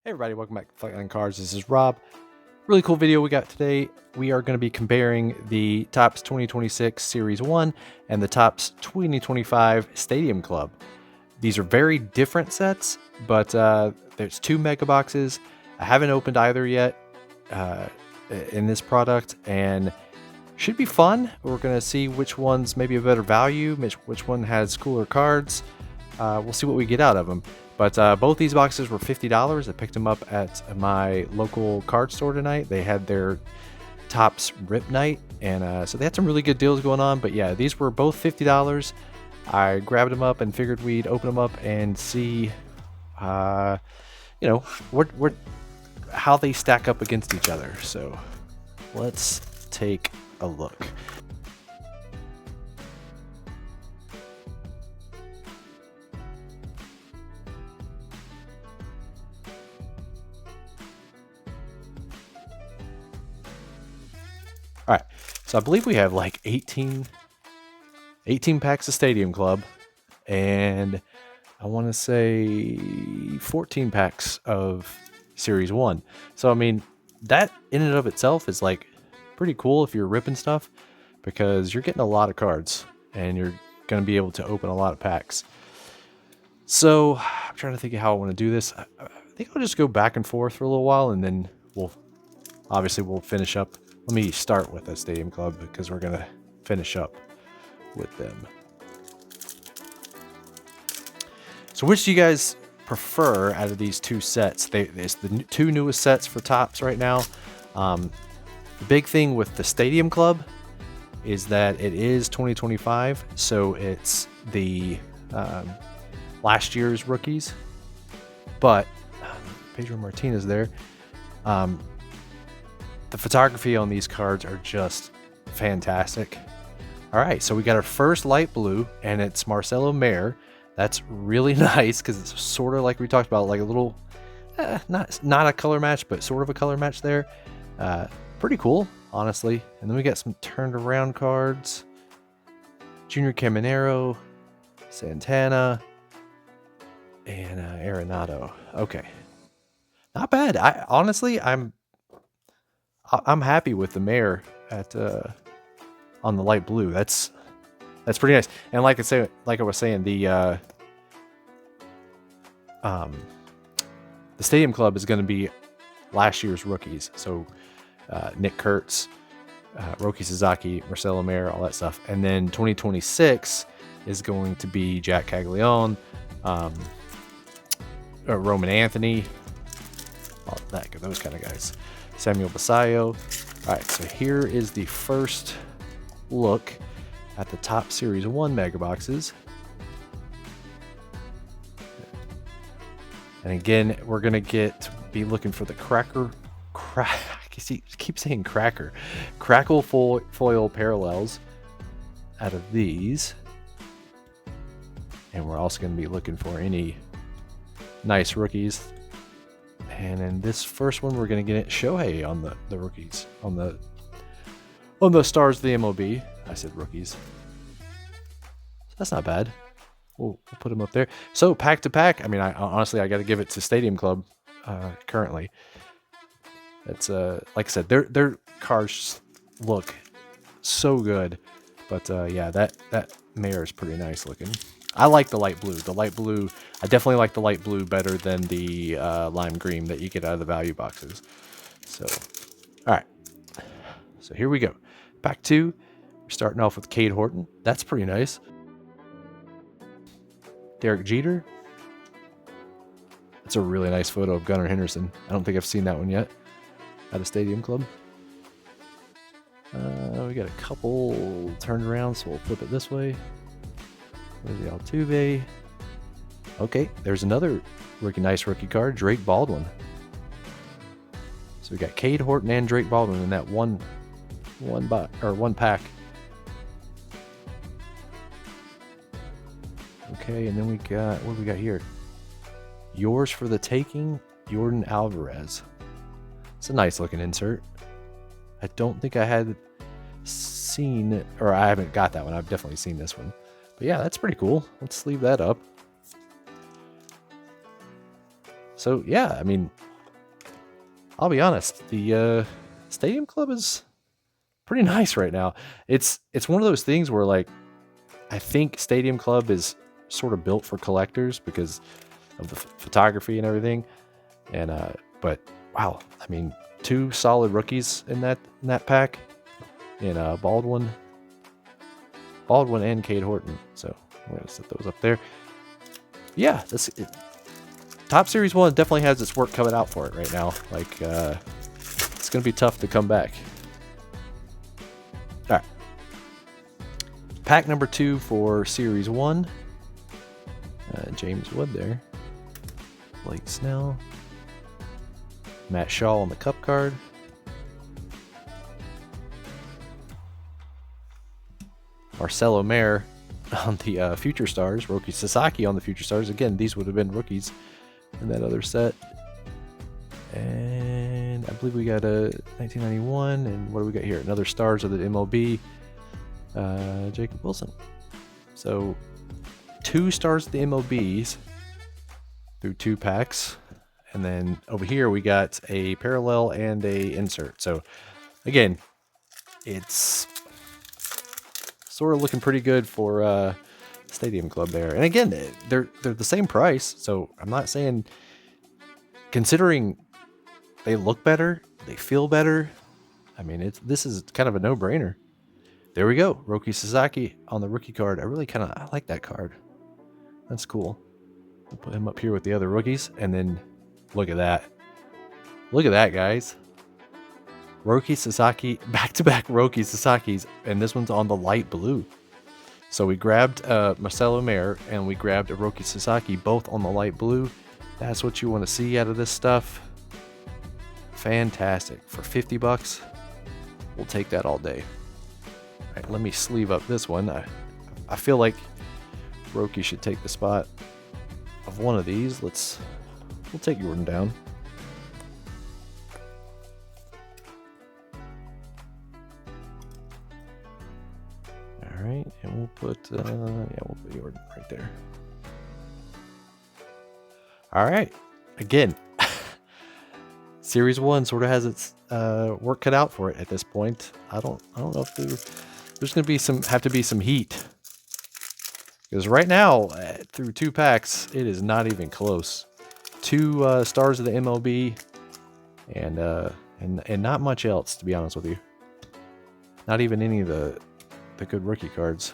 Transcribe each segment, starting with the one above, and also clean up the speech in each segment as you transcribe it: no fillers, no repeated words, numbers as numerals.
Hey everybody, welcome back to Flightline Cards. This is Rob. Really cool video we got today. We are going to be comparing the Topps 2026 Series 1 and the Topps 2025 Stadium Club. These are very different sets, but there's two mega boxes. I haven't opened either yet in this product, and should be fun. We're going to see which one's maybe a better value, which one has cooler cards. We'll see what we get out of them. But both these boxes were $50. I picked them up at my local card store tonight. They had their Topps Rip Night, and so they had some really good deals going on. But yeah, these were both $50. I grabbed them up and figured we'd open them up and see, how they stack up against each other. So let's take a look. All right, so I believe we have like 18 packs of Stadium Club, and I want to say 14 packs of Series 1. So, I mean, that in and of itself is like pretty cool if you're ripping stuff, because you're getting a lot of cards and you're going to be able to open a lot of packs. So, I'm trying to think of how I want to do this. I think I'll just go back and forth for a little while, and then we'll finish up. Let me start with the Stadium Club because we're going to finish up with them. So which do you guys prefer out of these two sets? It's the two newest sets for Topps right now. The big thing with the Stadium Club is that it is 2025, so it's the last year's rookies. But Pedro Martinez there. The photography on these cards are just fantastic. All right, so we got our first light blue, and it's Marcelo Mayer. That's really nice because it's sort of like we talked about, like a little, not a color match, but sort of a color match there. Pretty cool, honestly. And then we got some turned around cards. Junior Caminero, Santana, and Arenado. Okay, not bad. I'm happy with the Mayer at on the light blue. That's pretty nice. And like I was saying, the Stadium Club is going to be last year's rookies. So Nick Kurtz, Roki Sasaki, Marcelo Mayer, all that stuff. And then 2026 is going to be Jack Caglione, Roman Anthony, all that, those kind of guys. Samuel Basayo. All right, so here is the first look at the Topps Series 1 mega boxes. And again, we're going to be looking for the crackle foil parallels out of these. And we're also going to be looking for any nice rookies. And in this first one, we're going to get Shohei on the rookies, on the stars of the MLB. I said rookies. That's not bad. We'll put them up there. So pack to pack, I mean, I honestly got to give it to Stadium Club currently. It's like I said, their cars look so good, but yeah, that Mayer is pretty nice looking. I like the light blue. I definitely like the light blue better than the lime green that you get out of the value boxes. So, all right. So here we go. Pack 2. We're starting off with Cade Horton. That's pretty nice. Derek Jeter. That's a really nice photo of Gunnar Henderson. I don't think I've seen that one yet at a Stadium Club. We got a couple turned around, so we'll flip it this way. There's the Altuve. Okay, there's another nice rookie card, Drake Baldwin. So we got Cade Horton and Drake Baldwin in that one pack. Okay, and then we got, what do we got here? Yours for the Taking, Jordan Alvarez. It's a nice looking insert. I don't think I had seen, or I haven't got that one. I've definitely seen this one. But yeah, that's pretty cool. Let's leave that up. So yeah, I mean, I'll be honest, the Stadium Club is pretty nice right now. It's one of those things where like I think Stadium Club is sort of built for collectors because of the photography and everything. And but wow, I mean, two solid rookies in that pack, in Baldwin and Cade Horton. So I'm gonna set those up there. Yeah, that's it. Top Series 1 definitely has its work coming out for it right now. Like it's gonna be tough to come back. All right, pack number 2 for Series 1. James Wood there. Blake Snell. Matt Shaw on the cup card. Marcelo Mayer on the Future Stars. Roki Sasaki on the Future Stars. Again, these would have been rookies in that other set. And I believe we got a 1991. And what do we got here? Another Stars of the MLB. Jacob Wilson. So 2 Stars of the MLBs through 2 packs. And then over here we got a parallel and a insert. So again, it's sort of looking pretty good for Stadium Club there. And again, they're the same price. So I'm not saying, considering they look better, they feel better. I mean, this is kind of a no-brainer. There we go, Roki Sasaki on the rookie card. I like that card. That's cool. I'll put him up here with the other rookies, and then look at that. Look at that, guys. Roki Sasaki, back-to-back Roki Sasakis, and this one's on the light blue. So we grabbed Marcelo Mayer, and we grabbed a Roki Sasaki, both on the light blue. That's what you want to see out of this stuff. Fantastic. For 50 bucks, we'll take that all day. All right, let me sleeve up this one. I feel like Roki should take the spot of one of these. We'll take Jordan down. All right, and we'll put Jordan right there. All right, again, Series 1 sort of has its work cut out for it at this point. I don't know if there's going to have to be some heat, because right now through 2 packs, it is not even close. 2 Stars of the MLB, and not much else, to be honest with you. Not even any of the good rookie cards.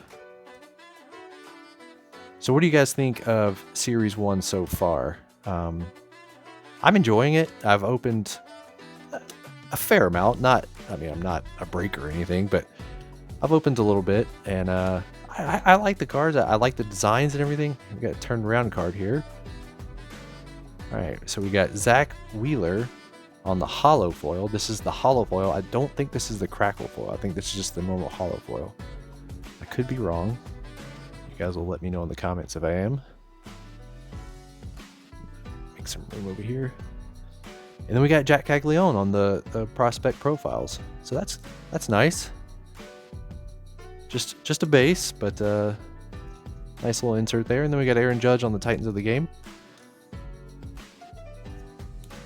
So what do you guys think of Series 1 so far? I'm enjoying it. I've opened a fair amount. I'm not a breaker or anything, but I've opened a little bit, and I like the cards. I like the designs and everything. We got a turned around card here. All right, so we got Zach Wheeler on the hollow foil. This is the hollow foil. I don't think this is the crackle foil. I think this is just the normal hollow foil. I could be wrong. You guys will let me know in the comments if I am. Make some room over here. And then we got Jack Caglione on the prospect profiles. So that's nice. Just a base, but nice little insert there. And then we got Aaron Judge on the Titans of the Game.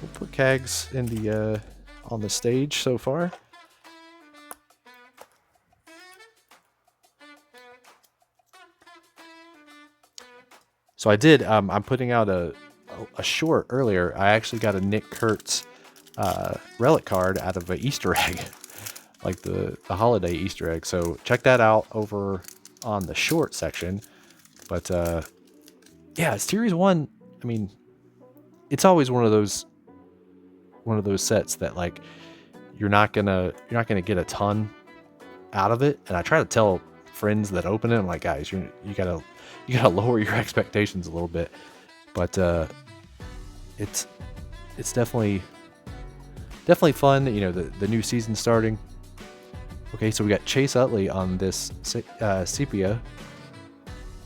We'll put Cags in the on the stage so far. So I did. I'm putting out a short earlier. I actually got a Nick Kurtz relic card out of an Easter egg, like the holiday Easter egg. So check that out over on the short section. But yeah, Series 1. I mean, it's always one of those sets that like you're not gonna get a ton out of it. And I try to tell friends that open it, I'm like, guys, you gotta lower your expectations a little bit. But it's definitely fun. You know, the new season starting. Okay, so we got Chase Utley on this sepia.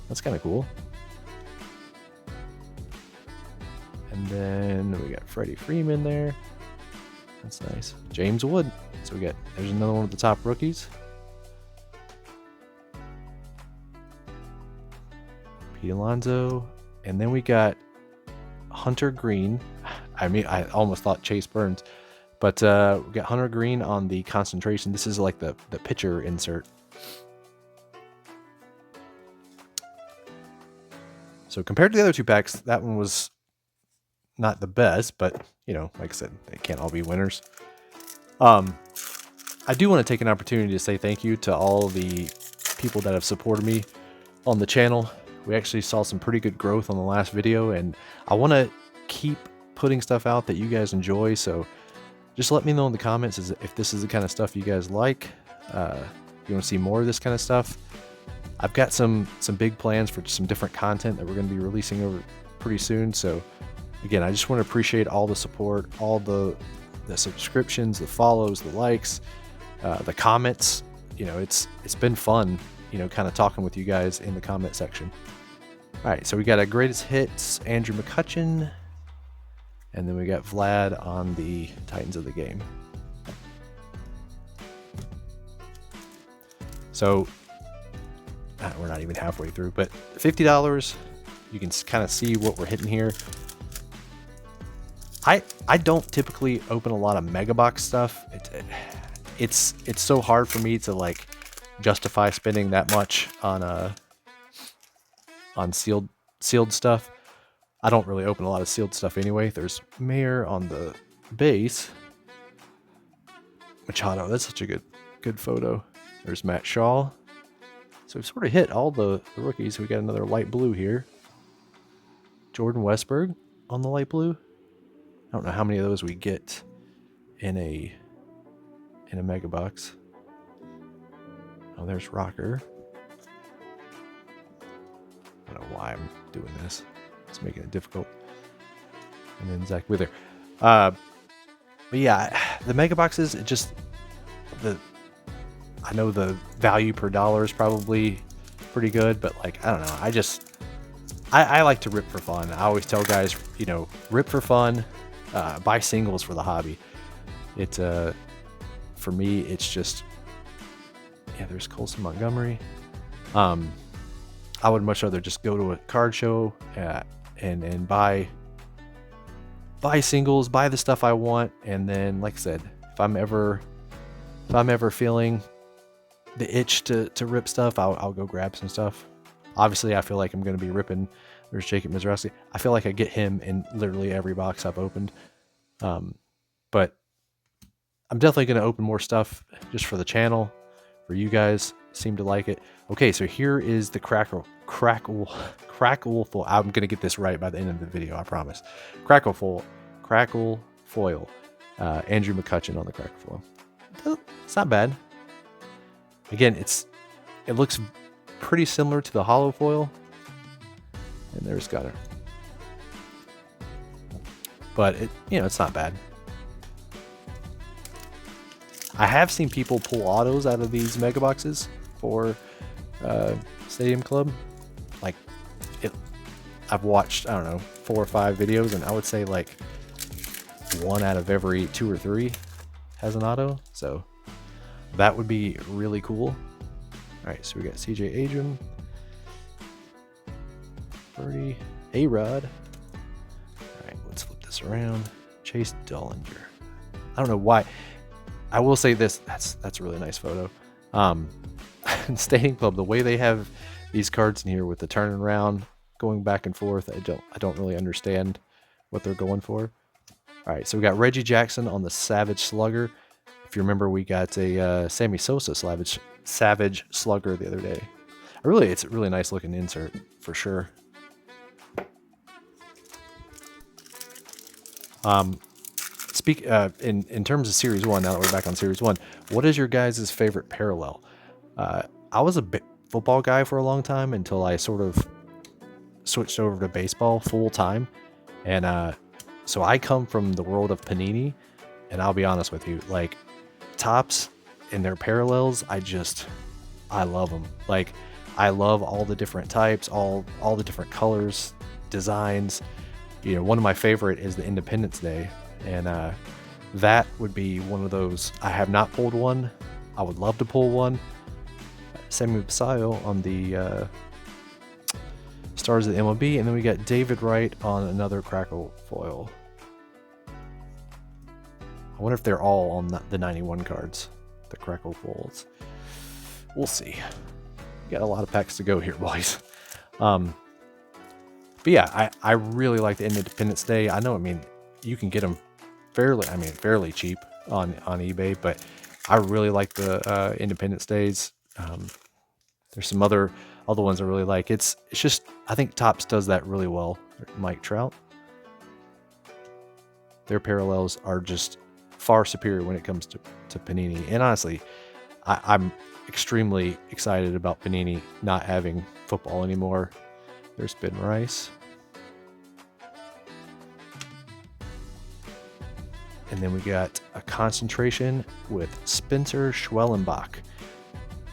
That's kind of cool. And then we got Freddie Freeman there. That's nice. James Wood. So there's another one of the top rookies. Pete Alonso. And then we got Hunter Green. I mean, I almost thought Chase Burns. But we got Hunter Green on the concentration. This is like the pitcher insert. So compared to the other 2 packs, that one was not the best, but you know, like I said, they can't all be winners. I do want to take an opportunity to say thank you to all the people that have supported me on the channel. We actually saw some pretty good growth on the last video, and I want to keep putting stuff out that you guys enjoy. So just let me know in the comments if this is the kind of stuff you guys like. You want to see more of this kind of stuff. I've got some big plans for some different content that we're going to be releasing over pretty soon. So again, I just want to appreciate all the support, all the subscriptions, the follows, the likes, the comments. You know, it's been fun, you know, kind of talking with you guys in the comment section. All right, so we got a greatest hits, Andrew McCutchen, and then we got Vlad on the Titans of the Game. So we're not even halfway through, but $50, you can kind of see what we're hitting here. I don't typically open a lot of mega box stuff. It's so hard for me to like justify spending that much on sealed stuff. I don't really open a lot of sealed stuff anyway. There's Mayer on the base. Machado, that's such a good photo. There's Matt Shaw. So we've sort of hit all the rookies. We got another light blue here. Jordan Westberg on the light blue. I don't know how many of those we get in a mega box. Oh, there's Rocker. I don't know why I'm doing this. It's making it difficult. And then Zach Wither. But yeah, the mega boxes, it just I know the value per dollar is probably pretty good, but like, I don't know. I like to rip for fun. I always tell guys, you know, rip for fun, buy singles for the hobby. It, for me, it's just, yeah, there's Colson Montgomery. I would much rather just go to a card show and buy singles, buy the stuff I want, and then, like I said, if I'm ever feeling the itch to rip stuff, I'll go grab some stuff. Obviously, I feel like I'm going to be ripping. There's Jacob Mizrachi. I feel like I get him in literally every box I've opened. But I'm definitely going to open more stuff just for the channel, for you guys. Seem to like it. Okay, so here is the crackle foil. I'm going to get this right by the end of the video, I promise. Crackle foil. Andrew McCutchen on the crackle foil. It's not bad. Again, it looks pretty similar to the hollow foil. And there's Gunner. But it's not bad. I have seen people pull autos out of these mega boxes for Stadium Club. Like, I've watched, I don't know, 4 or 5 videos, and I would say like 1 out of every 2 or 3 has an auto. So that would be really cool. All right, so we got CJ Adram, Birdie, A-Rod. All right, let's flip this around. Chase Dollinger. I don't know why. I will say this. That's a really nice photo. Stadium Club, the way they have these cards in here with the turning around, going back and forth, I don't really understand what they're going for. All right, so we got Reggie Jackson on the Savage Slugger. If you remember, we got a Sammy Sosa Savage Slugger the other day. It's a really nice looking insert for sure. In terms of Series 1, now that we're back on Series 1, what is your guys' favorite parallel? I was a football guy for a long time until I sort of switched over to baseball full time. And so I come from the world of Panini, and I'll be honest with you, like, Topps and their parallels, I love them. Like, I love all the different types, all the different colors, designs. You know, one of my favorite is the Independence Day, and that would be one of those. I have not pulled one. I would love to pull one. Sammy Basayo on the Stars of the MLB, and then we got David Wright on another crackle foil. I wonder if they're all on the 91 cards, the Crackle foils. We'll see. We got a lot of packs to go here, boys. But yeah, I really like the Independence Day. I know, I mean, you can get them fairly cheap on eBay, but I really like the Independence Days. There's some other ones I really like. It's just, I think Topps does that really well. Mike Trout. Their parallels are just far superior when it comes to Panini. And honestly, I'm extremely excited about Panini not having football anymore. There's Ben Rice. And then we got a concentration with Spencer Schwellenbach,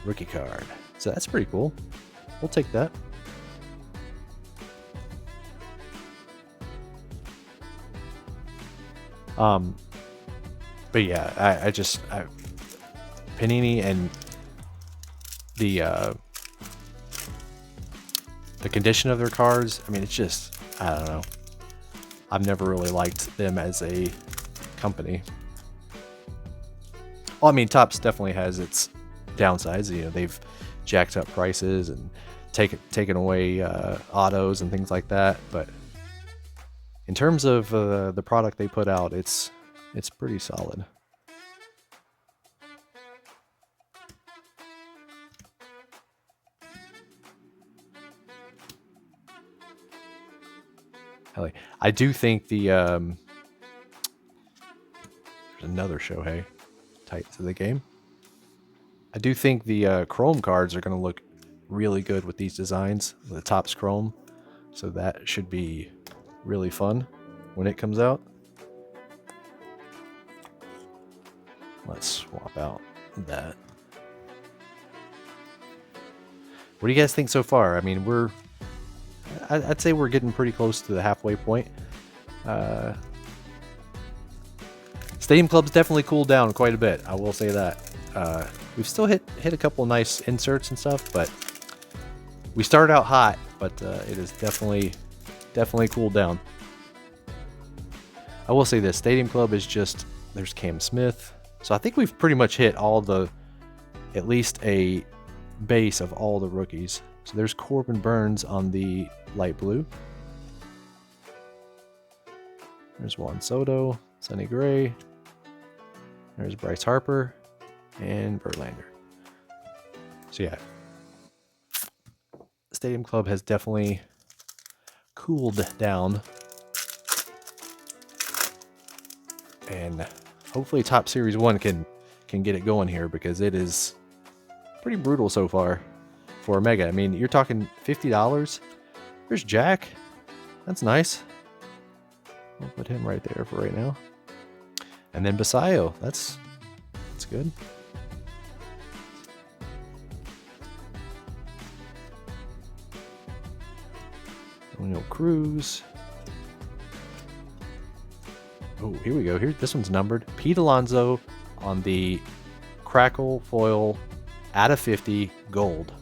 rookie card. So that's pretty cool. We'll take that. But yeah, I Panini and the condition of their cards. I mean, it's just, I don't know. I've never really liked them as a company. Well, I mean, Topps definitely has its downsides. You know, they've jacked up prices and taken away autos and things like that. But in terms of the product they put out, it's pretty solid. I do think the there's another Shohei tight to the game. I do think the Chrome cards are going to look really good with these designs, the Topps Chrome. So that should be really fun when it comes out. Let's swap out that. What do you guys think so far? I mean, I'd say we're getting pretty close to the halfway point. Stadium Club's definitely cooled down quite a bit. I will say that. We've still hit a couple nice inserts and stuff, but we started out hot. But it is definitely cooled down. I will say this: Stadium Club is just, there's Cam Smith. So I think we've pretty much hit at least a base of all the rookies. So there's Corbin Burns on the light blue. There's Juan Soto, Sonny Gray. There's Bryce Harper and Verlander. So yeah, Stadium Club has definitely cooled down. And hopefully Top Series 1 can get it going here, because it is pretty brutal so far for a Mega. I mean, you're talking $50. There's Jack. That's nice. We'll put him right there for right now. And then Basayo. That's good. O'Neal Cruz. Oh, here we go. This one's numbered. Pete Alonso on the Crackle foil out of 50 gold.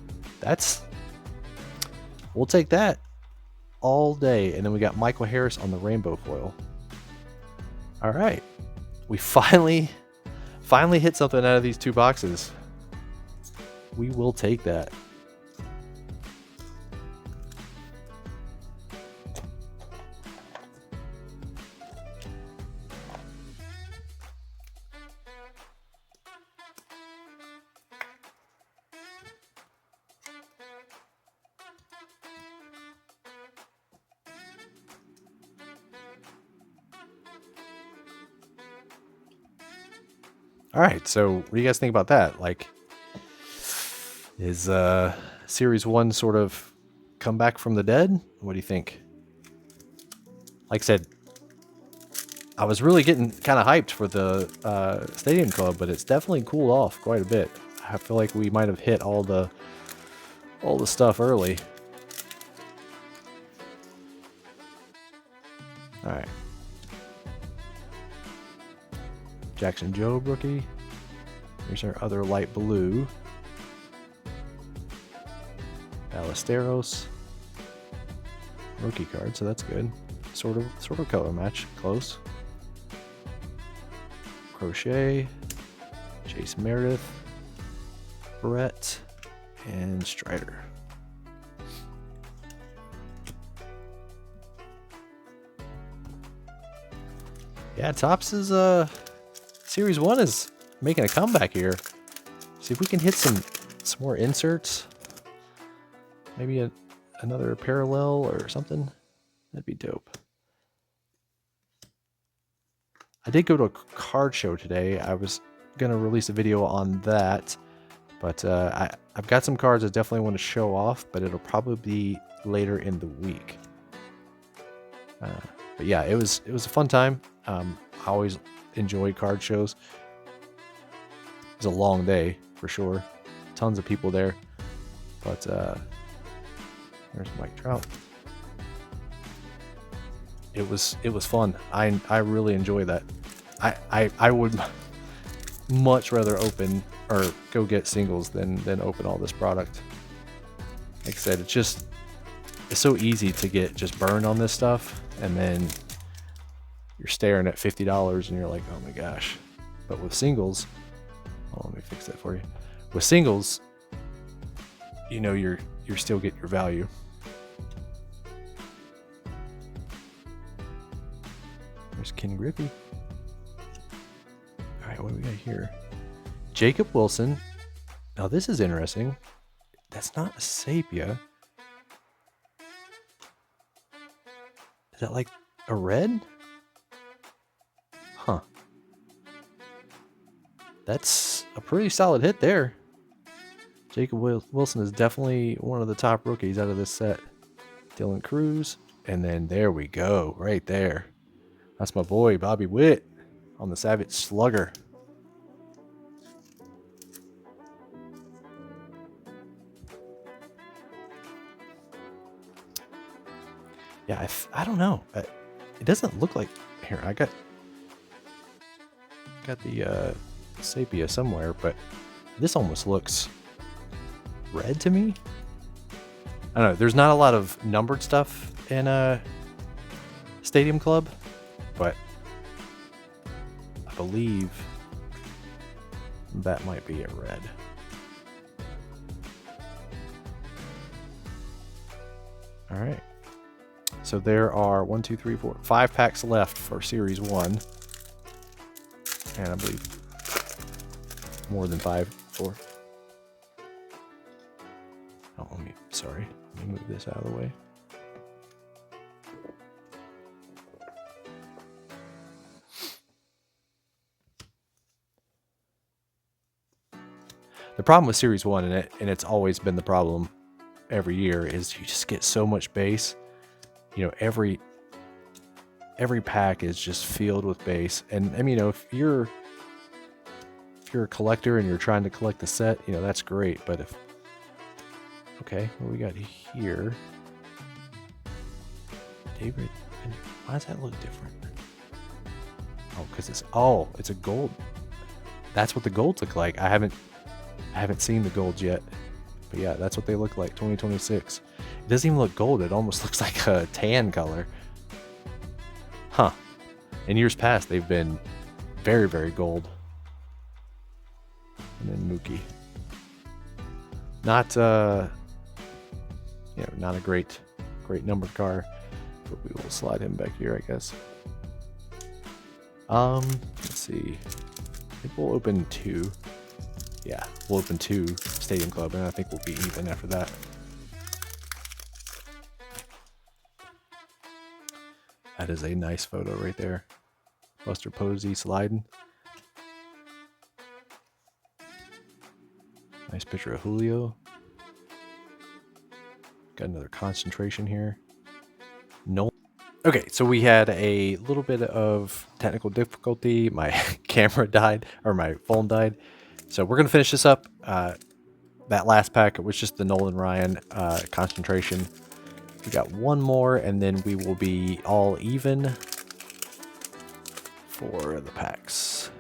We'll take that all day. And then we got Michael Harris on the rainbow foil. All right. We finally hit something out of these two boxes. We will take that. All right, so what do you guys think about that? Like, is Series 1 sort of come back from the dead? What do you think? Like I said, I was really getting kind of hyped for the Stadium Club, but it's definitely cooled off quite a bit. I feel like we might have hit all the stuff early. All right. Jackson Jobe rookie. Here's our other light blue. Ballesteros. Rookie card, so that's good. Sort of color match. Close. Crochet, Chase Meredith, Brett, and Strider. Yeah, Topps is Series 1 is making a comeback here. See if we can hit some more inserts. Maybe another parallel or something. That'd be dope. I did go to a card show today. I was gonna release a video on that, but I've got some cards I definitely want to show off, but it'll probably be later in the week. But yeah, it was a fun time. I always enjoy card shows. It was a long day for sure. Tons of people there, but there's Mike Trout. It was fun. I really enjoy that. I would much rather open or go get singles than open all this product. Like I said, it's so easy to get just burned on this stuff, and then you're staring at $50 and you're like, oh my gosh. But with singles, let me fix that for you. With singles, you know you're still getting your value. There's Ken Griffey. All right, what do we got here? Jacob Wilson. Now this is interesting. That's not a sepia. Is that like a red? Huh. That's a pretty solid hit there. Jacob Wilson is definitely one of the top rookies out of this set. Dylan Cruz. And then there we go, right there. That's my boy, Bobby Witt, on the Savage Slugger. Yeah, I don't know. It doesn't look like... Here, I got the sepia somewhere, but this almost looks red to me. I don't know. There's not a lot of numbered stuff in Stadium Club, but I believe that might be a red. All right. So there are 1, 2, 3, 4, 5 packs left for Series 1. And I believe more than 5, 4. Oh, sorry. Let me move this out of the way. The problem with Series 1, and it's always been the problem every year, is you just get so much base. You know, every pack is just filled with base. And I mean, you know, if you're a collector and you're trying to collect the set, you know, that's great. But okay, what we got here? David, why does that look different? Oh, because it's a gold. That's what the golds look like. I haven't seen the golds yet, but yeah, that's what they look like. 2026. It doesn't even look gold. It almost looks like a tan color. Huh. In years past, they've been very, very gold. And then Mookie. Not, not a great numbered car, but we will slide him back here, I guess. Let's see. I think we'll open 2. Yeah, we'll open 2 Stadium Club, and I think we'll be even after that. That is a nice photo right there. Buster Posey sliding. Nice picture of Julio. Got another concentration here. No. Okay, so we had a little bit of technical difficulty. My camera died, or my phone died. So we're going to finish this up. That last pack was just the Nolan Ryan concentration. We got one more, and then we will be all even for the packs.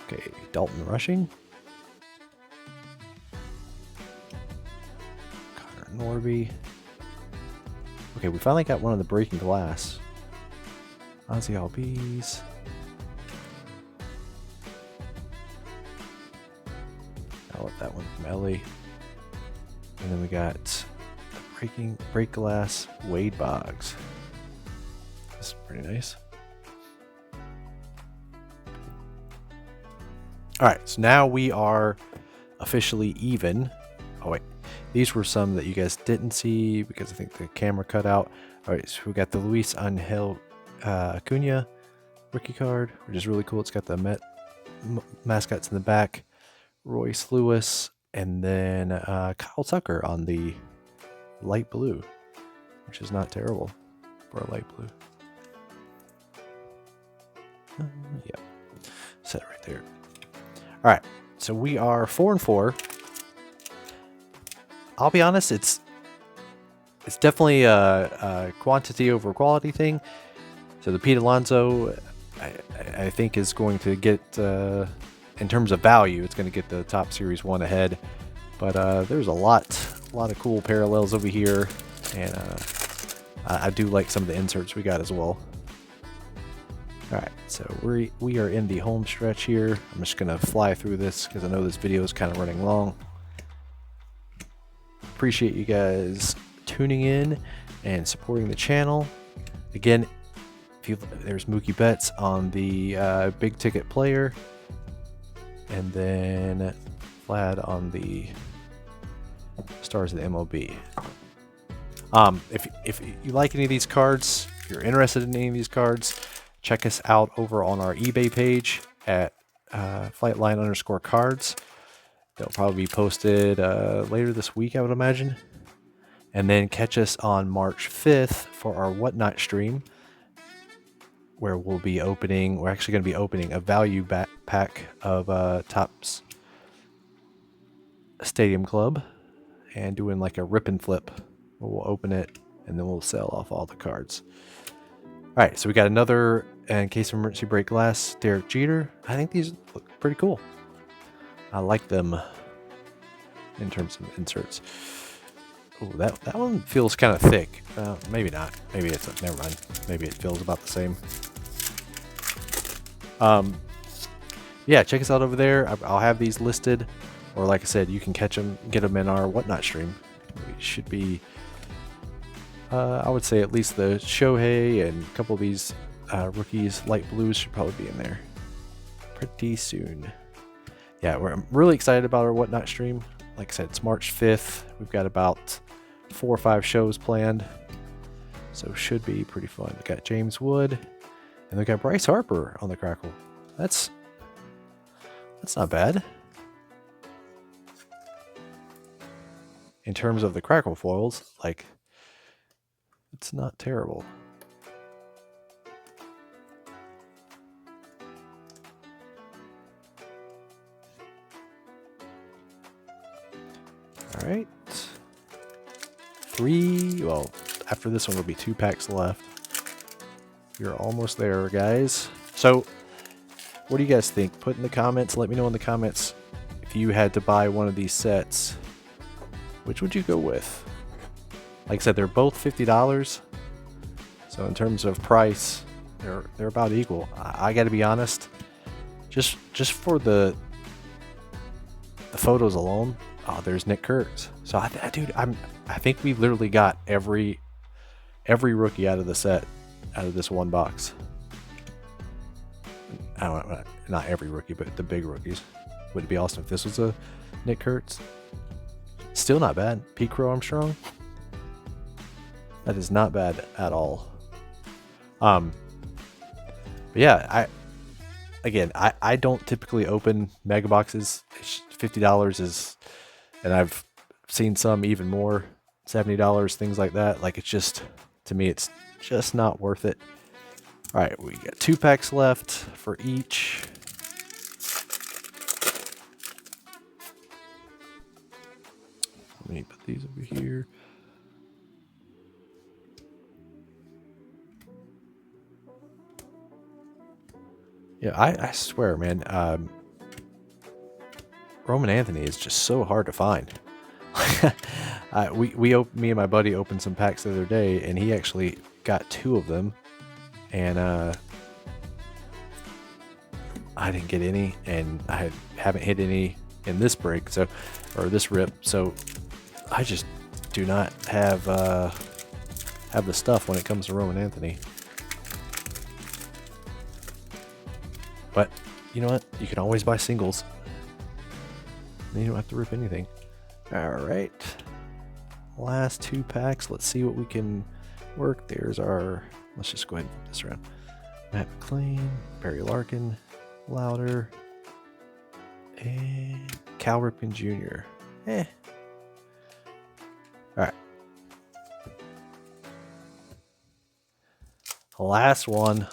Okay, Dalton rushing. Connor Norby. Okay, we finally got one of the breaking glass. Ozzy Albies. I love that one from Ellie. And then we got the break glass Wade Boggs. This is pretty nice. All right, so now we are officially even. Oh wait, these were some that you guys didn't see because I think the camera cut out. All right, so we got the Luis Angel Acuna rookie card, which is really cool. It's got the Met mascots in the back, Royce Lewis, and then Kyle Tucker on the light blue, which is not terrible for a light blue. Yeah, set it right there. All right, so we are 4-4. I'll be honest, it's definitely a quantity over quality thing. So the Pete Alonso, I think, is going to get, in terms of value, it's going to get the top Series 1 ahead. But there's a lot of cool parallels over here, and I do like some of the inserts we got as well. All right, so we are in the home stretch here. I'm just gonna fly through this because I know this video is kind of running long. Appreciate you guys tuning in and supporting the channel. Again, there's Mookie Betts on the big ticket player, and then Vlad on the stars of the MLB. If you like any of these cards, if you're interested in any of these cards, check us out over on our eBay page at Flightline_cards. They'll probably be posted later this week, I would imagine. And then catch us on March 5th for our Whatnot stream, where we're actually going to be opening a value pack of Topps Stadium Club and doing like a rip and flip. We'll open it and then we'll sell off all the cards. All right, so we got another, in case of emergency break glass, Derek Jeter. I think these look pretty cool. I like them in terms of inserts. Oh, that one feels kind of thick. Maybe not. Maybe it's, never mind. Maybe it feels about the same. Yeah, check us out over there. I'll have these listed, or like I said, you can catch them, get them in our Whatnot stream. We should be, I would say at least the Shohei and a couple of these rookies, light blues, should probably be in there pretty soon. Yeah, I'm really excited about our Whatnot stream. Like I said, it's March 5th. We've got about 4 or 5 shows planned, so should be pretty fun. We got James Wood, and we got Bryce Harper on the Crackle. That's not bad. In terms of the Crackle foils, like, it's not terrible. All right. Well, after this one will be 2 packs left. You're almost there, guys. So, what do you guys think? Put in the comments. Let me know in the comments if you had to buy one of these sets. Which would you go with? Like I said, they're both $50. So in terms of price, they're about equal. I got to be honest. Just for the photos alone. Oh, there's Nick Kurtz. So I think we literally got every rookie out of the set, out of this one box. I don't know, not every rookie, but the big rookies. Would it be awesome if this was a Nick Kurtz? Still not bad. Pete Crow Armstrong. That is not bad at all. But yeah, I don't typically open mega boxes. $50 is, and I've seen some even more, $70, things like that. Like, it's just, to me, it's just not worth it. All right, we got 2 packs left for each. Let me put these over here. Yeah, I swear, man, Roman Anthony is just so hard to find. Me and my buddy opened some packs the other day, and he actually got 2 of them, and I didn't get any, and I haven't hit any in this break, so, or this rip. So I just do not have the stuff when it comes to Roman Anthony. But you know what? You can always buy singles. Then you don't have to rip anything. All right. Last 2 packs. Let's see what we can work. There's our. Let's just go ahead and flip this around. Matt McLean, Barry Larkin, Louder, and Cal Ripken Jr. All right. Last one.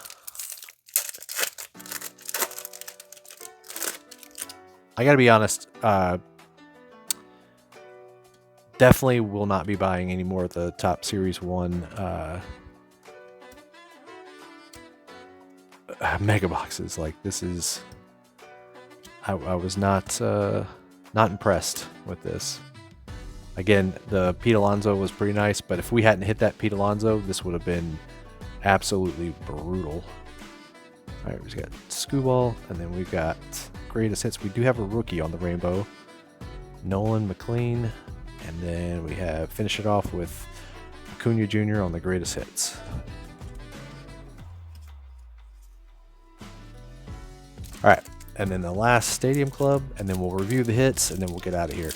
I gotta be honest. Definitely will not be buying any more of the Top Series 1 mega boxes. Like, this is, I was not impressed with this. Again, the Pete Alonso was pretty nice, but if we hadn't hit that Pete Alonso, this would have been absolutely brutal. All right, we've got Scooball, and then we've got greatest hits. We do have a rookie on the rainbow, Nolan McLean, and then we have finish it off with Acuna Jr. on the greatest hits. All right, and then the last Stadium Club, and then we'll review the hits, and then we'll get out of here.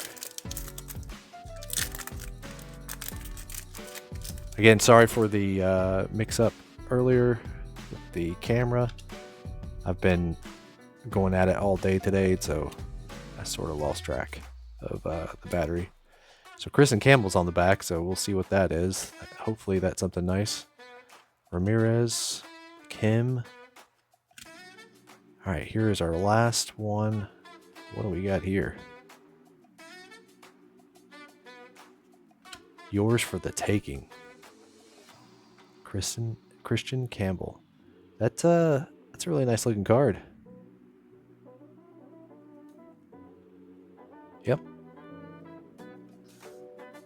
Again, sorry for the mix-up earlier with the camera. I've been going at it all day today, so I sort of lost track of the battery. So Kristen Campbell's on the back, so we'll see what that is. Hopefully that's something nice. Ramirez, Kim. All right, here is our last one. What do we got here? Yours for the taking. Christian Campbell. That's a really nice looking card. Yep.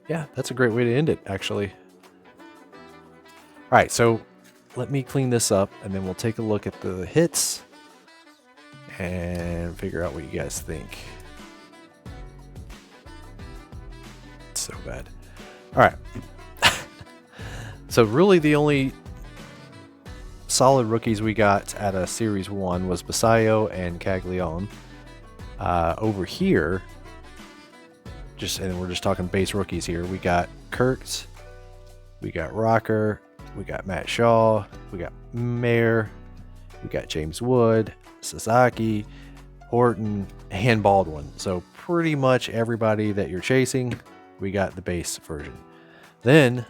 Yeah, that's a great way to end it, actually. All right, so let me clean this up, and then we'll take a look at the hits and figure out what you guys think. It's so bad. All right. So really the only solid rookies we got at a Series 1 was Basayo and Caglione. Over here, and we're just talking base rookies here, we got Kurtz, we got Rocker, we got Matt Shaw, we got Mayer, we got James Wood, Sasaki, Horton, and Baldwin. So pretty much everybody that you're chasing, we got the base version. Then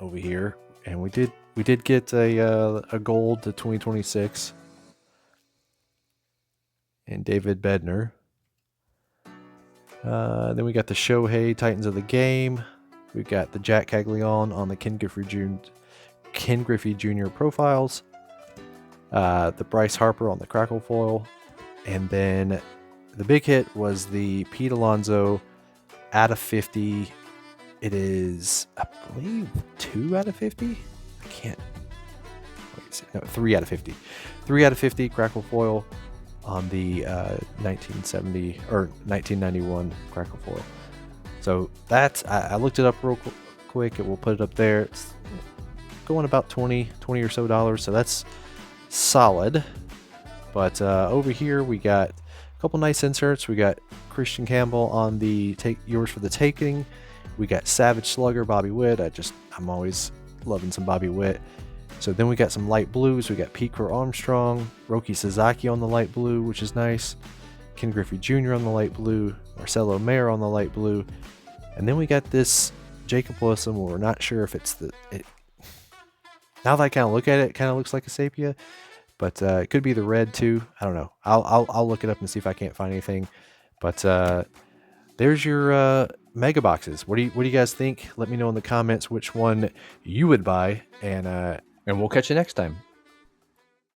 over here, and we did get a gold to 2026 and David Bednar. Then we got the Shohei Titans of the Game. We've got the Jack Caglione on the Ken Griffey Jr. profiles. The Bryce Harper on the Crackle foil. And then the big hit was the Pete Alonso out of 50. It is, I believe, 2 out of 50? I can't. Wait, no, 3 out of 50. 3 out of 50 Crackle foil on the 1970 or 1991 Crackle foil. So that's, I looked it up real quick. It will put it up there. It's going about $20 or so dollars. So that's solid. But over here we got a couple nice inserts. We got Christian Campbell on the yours for the taking. We got Savage Slugger, Bobby Witt. I'm always loving some Bobby Witt. So then we got some light blues. We got Pete Crow Armstrong, Roki Sasaki on the light blue, which is nice. Ken Griffey Jr. on the light blue, Marcelo Mayer on the light blue. And then we got this Jacob Wilson, where we're not sure if it's now that I kind of look at it, it kind of looks like a sepia, but it could be the red too. I don't know. I'll look it up and see if I can't find anything. But there's your mega boxes. What do you guys think? Let me know in the comments which one you would buy, and we'll catch you next time.